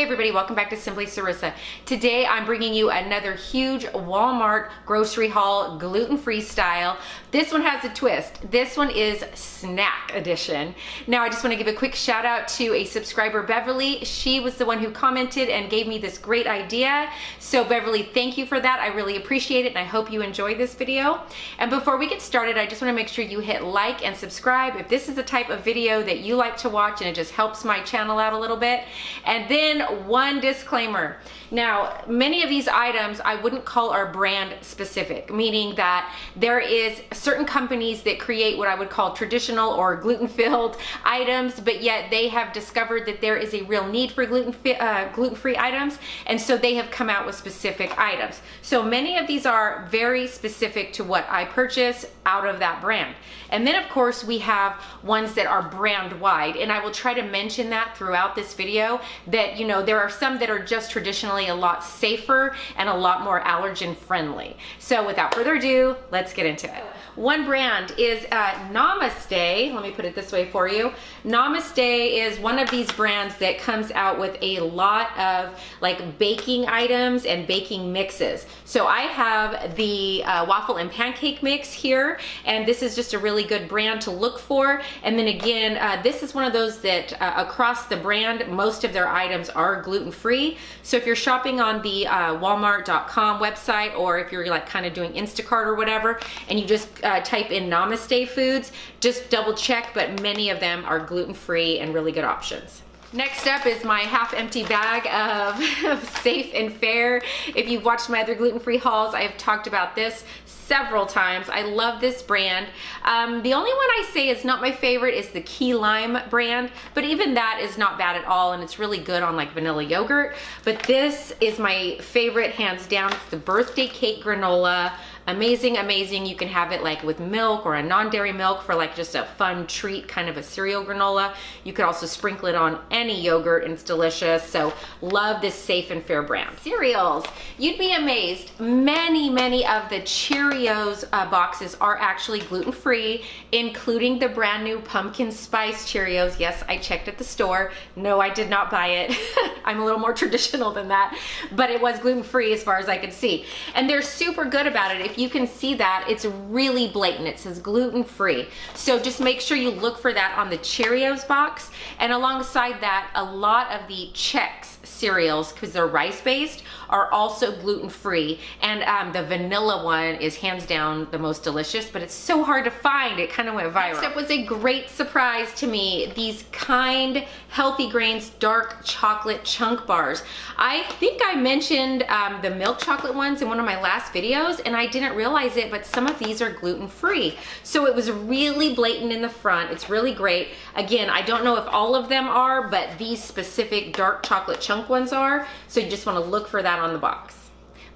everybody, welcome back to Simply Sarissa. Today I'm bringing you another huge Walmart grocery haul, gluten-free style. This one has a twist. This one is snack edition. Now I just want to give a quick shout out to a subscriber, Beverly. She was the one who commented and gave me this great idea. So Beverly, thank you for that. I really appreciate it and I hope you enjoyed this video. And before we get started, I just want to make sure you hit like and subscribe if this is the type of video that you like to watch and it just helps my channel out a little bit. And then one disclaimer. Now, many of these items I wouldn't call are brand specific, meaning that there is certain companies that create what I would call traditional or gluten-filled items, but yet they have discovered that there is a real need for gluten-free items, and so they have come out with specific items. So many of these are very specific to what I purchase out of that brand. And then of course we have ones that are brand wide, and I will try to mention that throughout this video that, you know, there are some that are just traditionally a lot safer and a lot more allergen friendly. So without further ado, let's get into it. One brand is Namaste. Let me put it this way for you. Namaste is one of these brands that comes out with a lot of like baking items and baking mixes. So I have the waffle and pancake mix here, and this is just a really good brand to look for. And then again, this is one of those that across the brand, most of their items are gluten-free. So if you're shopping on the walmart.com website, or if you're like kind of doing Instacart or whatever, and you just type in Namaste foods, just double check, but many of them are gluten-free and really good options. Next up is my half-empty bag of Safe and Fair. If you've watched my other gluten-free hauls, I have talked about this several times. I love this brand. The only one I say is not my favorite is the Key Lime brand, but even that is not bad at all, and it's really good on like vanilla yogurt. But this is my favorite, hands down. It's the birthday cake granola. Amazing, amazing. You can have it like with milk or a non-dairy milk for like just a fun treat, kind of a cereal granola. You could also sprinkle it on any yogurt and it's delicious. So love this Safe and Fair brand. Cereals. You'd be amazed. Many of the Cheerios boxes are actually gluten-free, including the brand new pumpkin spice Cheerios. Yes, I checked at the store. No, I did not buy it. I'm a little more traditional than that, but it was gluten-free as far as I could see. And they're super good about it. If you can see that, it's really blatant. It says gluten-free. So just make sure you look for that on the Cheerios box. And alongside that, a lot of the Chex cereals, because they're rice-based, are also gluten-free. And the vanilla one is hands down the most delicious, but it's so hard to find. It kind of went viral. Next up was a great surprise to me. These Kind Healthy Grains dark chocolate chunk bars. I think I mentioned the milk chocolate ones in one of my last videos, and I didn't realize it, but some of these are gluten-free. So it was really blatant in the front. It's really great. Again, I don't know if all of them are, but these specific dark chocolate chunk ones are. So you just want to look for that on the box.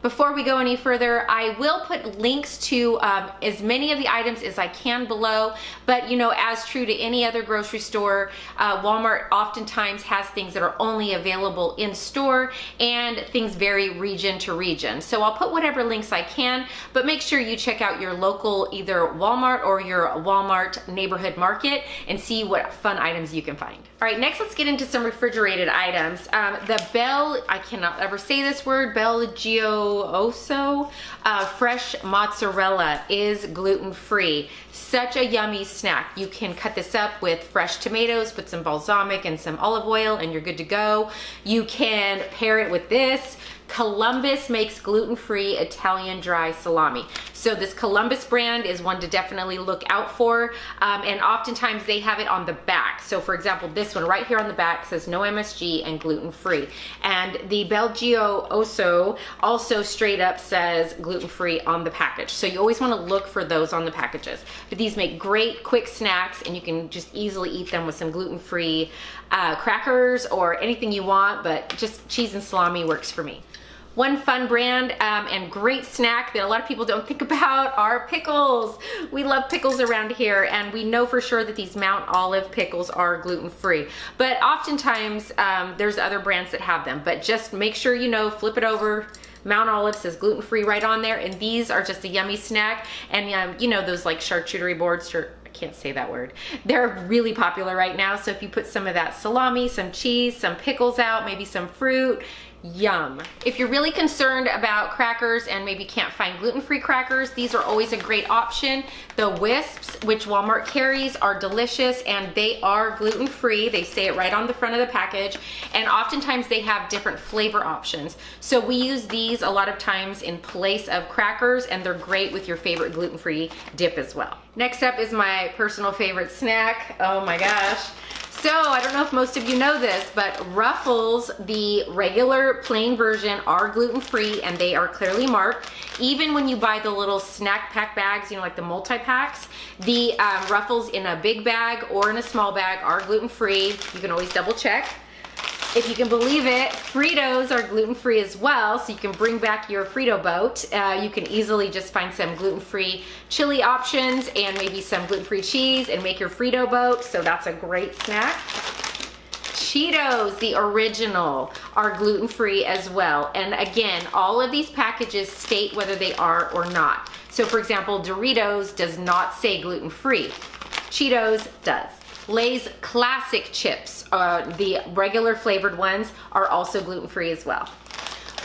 Before we go any further, I will put links to as many of the items as I can below, but you know, as true to any other grocery store, Walmart oftentimes has things that are only available in store, and things vary region to region. So I'll put whatever links I can, but make sure you check out your local either Walmart or your Walmart neighborhood market and see what fun items you can find. All right, next let's get into some refrigerated items. I cannot ever say this word, BelGiosio fresh mozzarella is gluten-free. Such a yummy snack. You can cut this up with fresh tomatoes, put some balsamic and some olive oil, and you're good to go. You can pair it with this. Columbus makes gluten-free Italian dry salami. So this Columbus brand is one to definitely look out for, and oftentimes they have it on the back. So for example, this one right here on the back says no MSG and gluten-free. And the BelGiosio also straight up says gluten-free on the package. So you always want to look for those on the packages. But these make great quick snacks, and you can just easily eat them with some gluten-free crackers or anything you want, but just cheese and salami works for me. One fun brand and great snack that a lot of people don't think about are pickles. We love pickles around here, and we know for sure that these Mount Olive pickles are gluten-free. But oftentimes there's other brands that have them, but just make sure you know, flip it over. Mount Olive says gluten-free right on there, and these are just a yummy snack. And you know those like charcuterie boards, can't say that word. They're really popular right now. So if you put some of that salami, some cheese, some pickles out, maybe some fruit, yum. If you're really concerned about crackers and maybe can't find gluten-free crackers, these are always a great option. The Whisps, which Walmart carries, are delicious and they are gluten-free. They say it right on the front of the package, and oftentimes they have different flavor options. So we use these a lot of times in place of crackers, and they're great with your favorite gluten-free dip as well. Next up is my personal favorite snack. Oh my gosh. So I don't know if most of you know this, but Ruffles, the regular plain version, are gluten-free and they are clearly marked. Even when you buy the little snack pack bags, you know, like the multi-packs, the Ruffles in a big bag or in a small bag are gluten-free. You can always double check. If you can believe it, Fritos are gluten-free as well, so you can bring back your Frito boat. You can easily just find some gluten-free chili options and maybe some gluten-free cheese and make your Frito boat, so that's a great snack. Cheetos, the original, are gluten-free as well. And again, all of these packages state whether they are or not. So for example, Doritos does not say gluten-free. Cheetos does. Lay's classic chips, the regular flavored ones, are also gluten-free as well.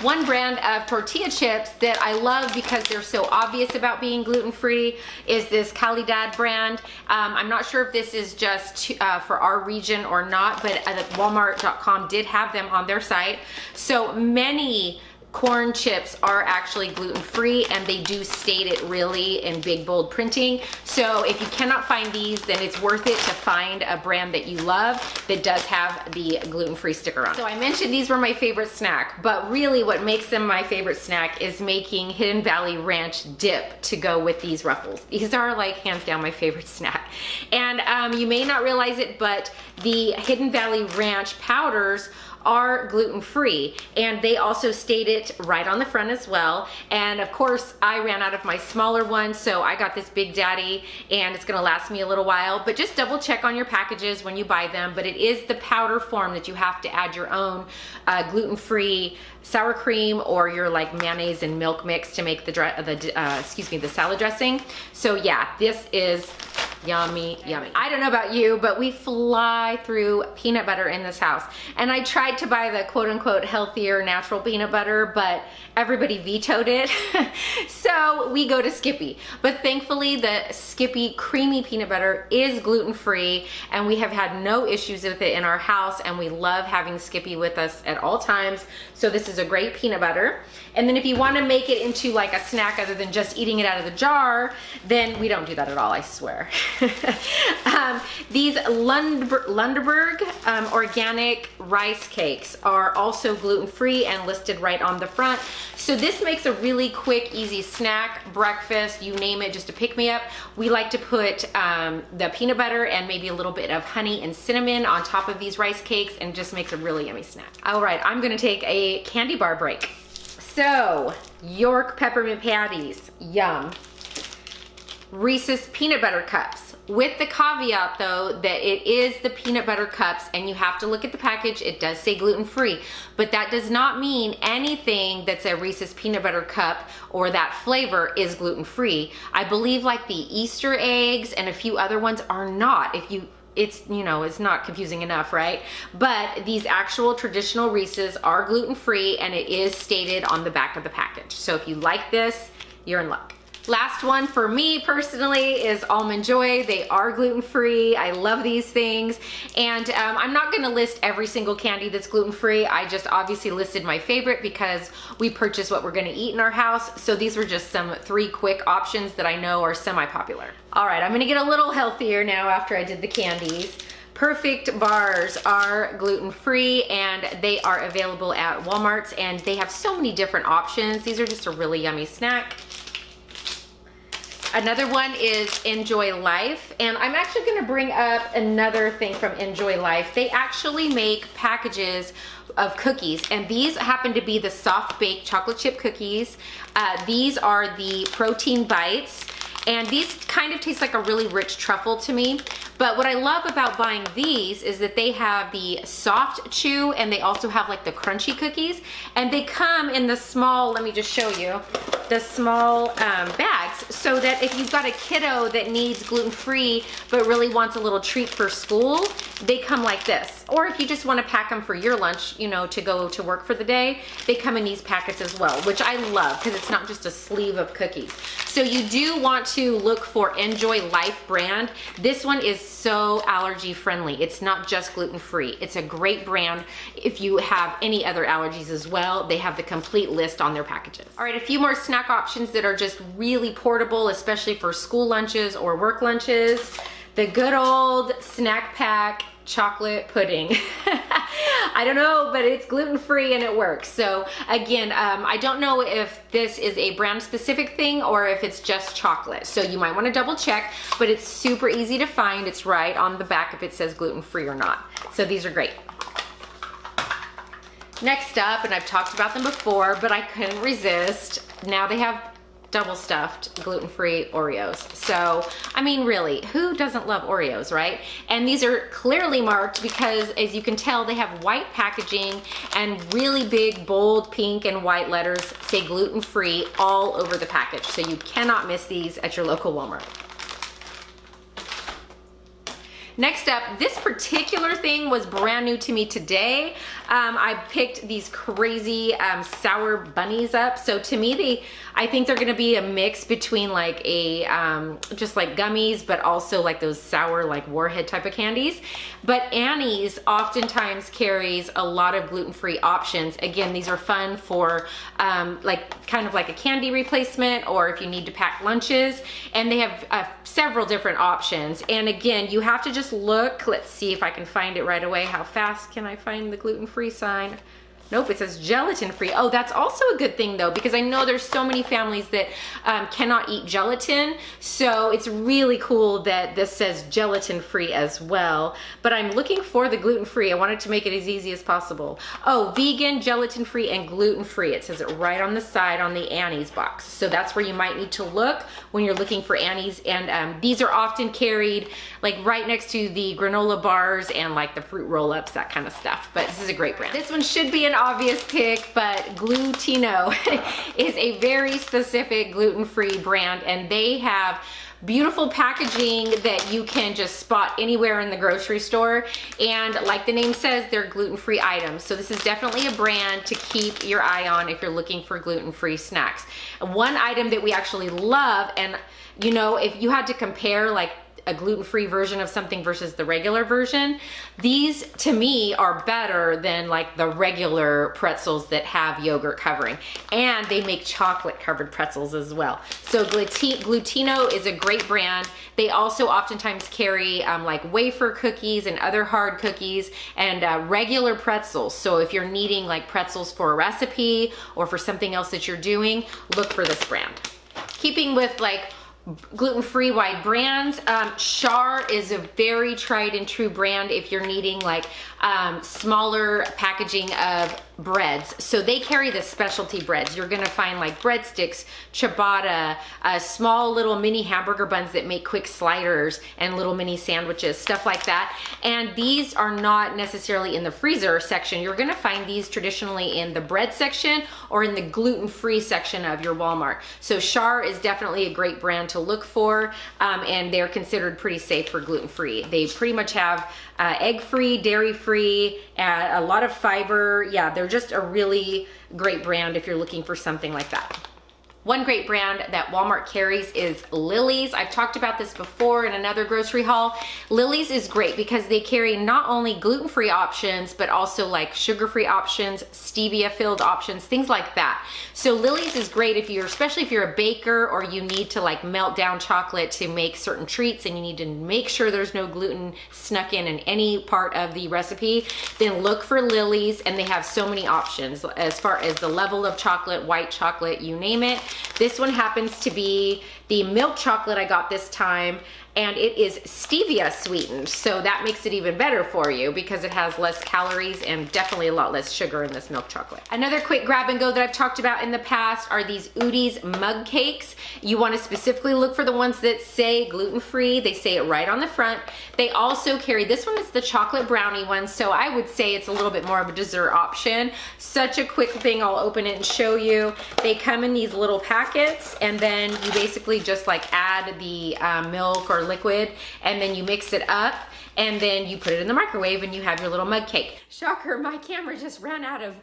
One brand of tortilla chips that I love because they're so obvious about being gluten-free is this Calidad brand. I'm not sure if this is just for our region or not, but Walmart.com did have them on their site. So many corn chips are actually gluten-free, and they do state it really in big bold printing. So if you cannot find these, then it's worth it to find a brand that you love that does have the gluten-free sticker on. So I mentioned these were my favorite snack, but really what makes them my favorite snack is making Hidden Valley Ranch dip to go with these Ruffles. These are like hands down my favorite snack. And you may not realize it, but the Hidden Valley Ranch powders are gluten-free, and they also state it right on the front as well. And of course I ran out of my smaller one, so I got this Big Daddy, and it's gonna last me a little while, but just double check on your packages when you buy them. But it is the powder form that you have to add your own gluten-free sour cream or your like mayonnaise and milk mix to make the salad dressing. So yeah, this is yummy, yummy. I don't know about you, but we fly through peanut butter in this house. And I tried to buy the quote unquote healthier natural peanut butter, but everybody vetoed it. So we go to Skippy. But thankfully the Skippy creamy peanut butter is gluten-free, and we have had no issues with it in our house, and we love having Skippy with us at all times. So this is a great peanut butter. And then if you want to make it into like a snack other than just eating it out of the jar, then we don't do that at all, I swear. These Lundeberg organic rice cakes are also gluten-free and listed right on the front. So this makes a really quick, easy snack, breakfast, you name it, just to pick me up. We like to put the peanut butter and maybe a little bit of honey and cinnamon on top of these rice cakes, and it just makes a really yummy snack. All right, I'm gonna take a candy bar break. So, York peppermint patties, yum. Reese's peanut butter cups, with the caveat though that it is the peanut butter cups, and you have to look at the package. It does say gluten-free, but that does not mean anything that's a Reese's peanut butter cup or that flavor is gluten-free. I believe like the Easter eggs and a few other ones are not. It's not confusing enough, right? But these actual traditional Reese's are gluten-free, and it is stated on the back of the package. So if you like this, you're in luck. Last one for me personally is Almond Joy. They are gluten-free. I love these things. And I'm not gonna list every single candy that's gluten-free. I just obviously listed my favorite because we purchase what we're gonna eat in our house. So these were just some 3 quick options that I know are semi-popular. All right, I'm gonna get a little healthier now after I did the candies. Perfect bars are gluten-free, and they are available at Walmart's, and they have so many different options. These are just a really yummy snack. Another one is Enjoy Life, and I'm actually gonna bring up another thing from Enjoy Life. They actually make packages of cookies, and these happen to be the soft baked chocolate chip cookies. These are the protein bites, and these kind of taste like a really rich truffle to me. But what I love about buying these is that they have the soft chew, and they also have like the crunchy cookies, and they come in the small, let me just show you, the small bags. packs so that if you've got a kiddo that needs gluten-free but really wants a little treat for school, they come like this. Or if you just want to pack them for your lunch, you know, to go to work for the day, they come in these packets as well, which I love because it's not just a sleeve of cookies. So you do want to look for Enjoy Life brand. This one is so allergy friendly. It's not just gluten-free. It's a great brand. If you have any other allergies as well, they have the complete list on their packages. All right, a few more snack options that are just really portable, especially for school lunches or work lunches. The good old snack pack chocolate pudding. I don't know, but it's gluten-free and it works. So again, I don't know if this is a brand specific thing or if it's just chocolate. So you might want to double check, but it's super easy to find. It's right on the back if it says gluten-free or not. So these are great. Next up, and I've talked about them before, but I couldn't resist. Now they have double stuffed gluten-free Oreos. So, I mean, really, who doesn't love Oreos, right? And these are clearly marked because, as you can tell, they have white packaging and really big, bold pink and white letters say gluten-free all over the package. So you cannot miss these at your local Walmart. Next up, this particular thing was brand new to me today. I picked these crazy sour bunnies up. So to me, I think they're gonna be a mix between like a, just like gummies, but also like those sour, like Warhead type of candies. But Annie's oftentimes carries a lot of gluten-free options. Again, these are fun for like kind of like a candy replacement or if you need to pack lunches. And they have several different options. And again, you have to just look. Let's see if I can find it right away. How fast can I find the gluten-free sign? Nope, it says gelatin free. Oh, that's also a good thing though, because I know there's so many families that cannot eat gelatin. So it's really cool that this says gelatin free as well. But I'm looking for the gluten free. I wanted to make it as easy as possible. Oh, vegan, gelatin free, and gluten free. It says it right on the side on the Annie's box. So that's where you might need to look when you're looking for Annie's. And these are often carried like right next to the granola bars and like the fruit roll-ups, that kind of stuff. But this is a great brand. This one should be an obvious pick, but Glutino is a very specific gluten-free brand, and they have beautiful packaging that you can just spot anywhere in the grocery store. And like the name says, they're gluten-free items. So this is definitely a brand to keep your eye on if you're looking for gluten-free snacks. One item that we actually love, and you know, if you had to compare like a gluten-free version of something versus the regular version, these to me are better than like the regular pretzels that have yogurt covering, and they make chocolate covered pretzels as well. So Glutino is a great brand. They also oftentimes carry like wafer cookies and other hard cookies and regular pretzels. So if you're needing like pretzels for a recipe or for something else that you're doing, look for this brand. Keeping with like gluten-free wide brands, Char is a very tried and true brand if you're needing like smaller packaging of breads. So they carry the specialty breads. You're gonna find like breadsticks, ciabatta, small little mini hamburger buns that make quick sliders and little mini sandwiches, stuff like that. And these are not necessarily in the freezer section. You're gonna find these traditionally in the bread section or in the gluten-free section of your Walmart. So Char is definitely a great brand to look for, and they're considered pretty safe for gluten-free. They pretty much have egg-free, dairy-free, a lot of fiber. Yeah, they're just a really great brand if you're looking for something like that. One great brand that Walmart carries is Lily's. I've talked about this before in another grocery haul. Lily's is great because they carry not only gluten-free options, but also like sugar-free options, stevia-filled options, things like that. So Lily's is great if you're, especially if you're a baker or you need to like melt down chocolate to make certain treats and you need to make sure there's no gluten snuck in any part of the recipe, then look for Lily's, and they have so many options as far as the level of chocolate, white chocolate, you name it. This one happens to be the milk chocolate I got this time, and it is stevia sweetened. So that makes it even better for you because it has less calories and definitely a lot less sugar in this milk chocolate. Another quick grab and go that I've talked about in the past are these Udi's mug cakes. You want to specifically look for the ones that say gluten-free. They say it right on the front. They also carry, this one is the chocolate brownie one, so I would say it's a little bit more of a dessert option. Such a quick thing, I'll open it and show you. They come in these little packets, and then you basically just like add the milk or liquid, and then you mix it up, and then you put it in the microwave and you have your little mug cake. Shocker, my camera just ran out of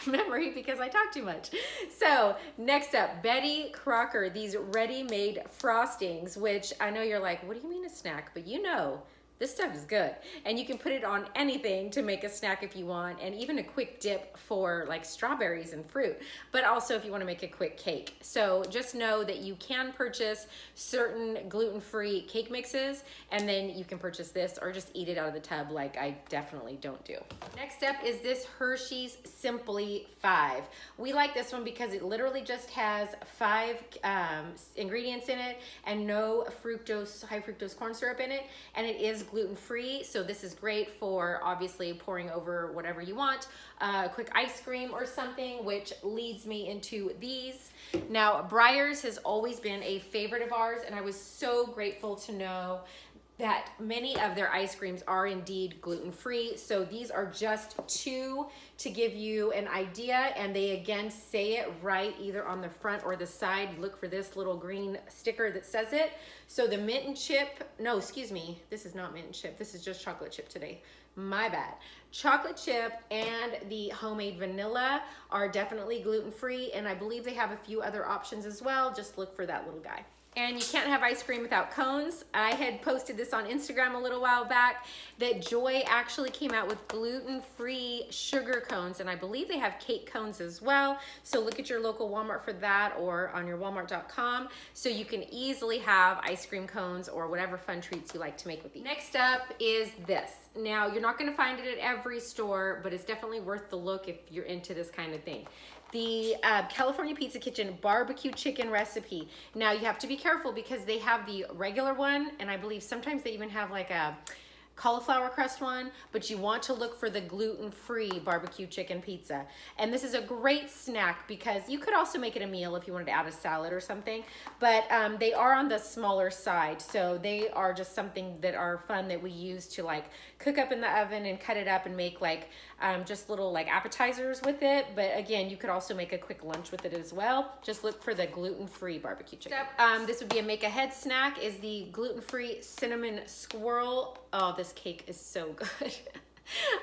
memory because I talk too much. So next up, Betty Crocker, these ready-made frostings, which I know you're like, what do you mean a snack? But you know, this stuff is good. And you can put it on anything to make a snack if you want, and even a quick dip for like strawberries and fruit, but also if you want to make a quick cake. So just know that you can purchase certain gluten-free cake mixes, and then you can purchase this or just eat it out of the tub like I definitely don't do. Next up is this Hershey's Simply 5. We like this one because it literally just has 5 ingredients in it and no fructose, high fructose corn syrup in it, and it is gluten-free, so this is great for obviously pouring over whatever you want, quick ice cream or something, which leads me into these. Now, Breyers has always been a favorite of ours, and I was so grateful to know that many of their ice creams are indeed gluten-free. So these are just 2 to give you an idea, and they again say it right either on the front or the side. Look for this little green sticker that says it. So the mint and chip, no, excuse me, this is not mint and chip, this is just chocolate chip today. My bad. Chocolate chip and the homemade vanilla are definitely gluten-free, and I believe they have a few other options as well. Just look for that little guy. And you can't have ice cream without cones. I had posted this on Instagram a little while back that Joy actually came out with gluten-free sugar cones, and I believe they have cake cones as well. So look at your local Walmart for that, or on your walmart.com, so you can easily have ice cream cones or whatever fun treats you like to make with these. Next up is this. Now, you're not gonna find it at every store, but it's definitely worth the look if you're into this kind of thing. The California Pizza Kitchen barbecue chicken recipe. Now you have to be careful because they have the regular one, and I believe sometimes they even have like a cauliflower crust one, but you want to look for the gluten-free barbecue chicken pizza. And this is a great snack because you could also make it a meal if you wanted to add a salad or something, but they are on the smaller side. So they are just something that are fun that we use to like cook up in the oven and cut it up and make like just little like appetizers with it. But again, you could also make a quick lunch with it as well. Just look for the gluten-free barbecue chicken. This would be a make ahead snack is the gluten-free cinnamon swirl. Oh, this cake is so good.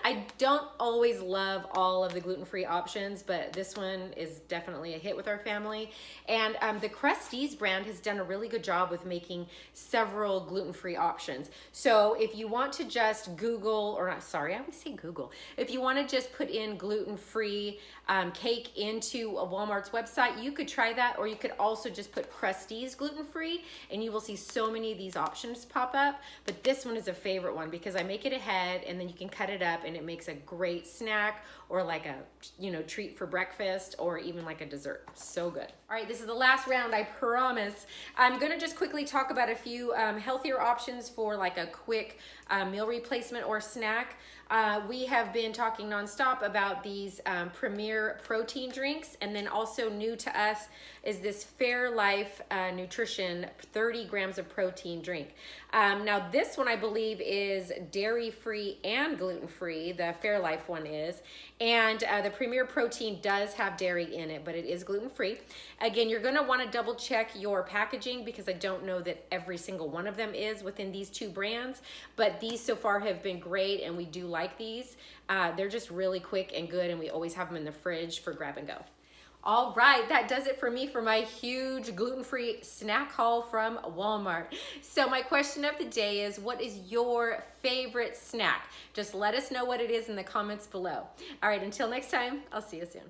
I don't always love all of the gluten-free options, but this one is definitely a hit with our family. And the Krusteaz brand has done a really good job with making several gluten-free options. So if you want to just Google, or not, sorry, I always say Google. If you want to just put in gluten-free cake into a Walmart's website, you could try that, or you could also just put Krusteaz gluten-free, and you will see so many of these options pop up. But this one is a favorite one because I make it ahead, and then you can cut it up, and it makes a great snack or like a treat for breakfast, or even like a dessert. So good. All right, this is the last round, I promise. I'm gonna just quickly talk about a few healthier options for like a quick meal replacement or snack. We have been talking nonstop about these Premier protein drinks, and then also new to us is this Fairlife Nutrition 30 grams of protein drink. Now this one I believe is dairy-free and gluten-free, the Fairlife one is, and the Premier protein does have dairy in it, but it is gluten-free. Again, you're gonna wanna double check your packaging because I don't know that every single one of them is within these 2 brands, but these so far have been great, and we do like these. They're just really quick and good, and we always have them in the fridge for grab and go. All right, that does it for me for my huge gluten-free snack haul from Walmart. So my question of the day is, what is your favorite snack? Just let us know what it is in the comments below. All right, until next time, I'll see you soon.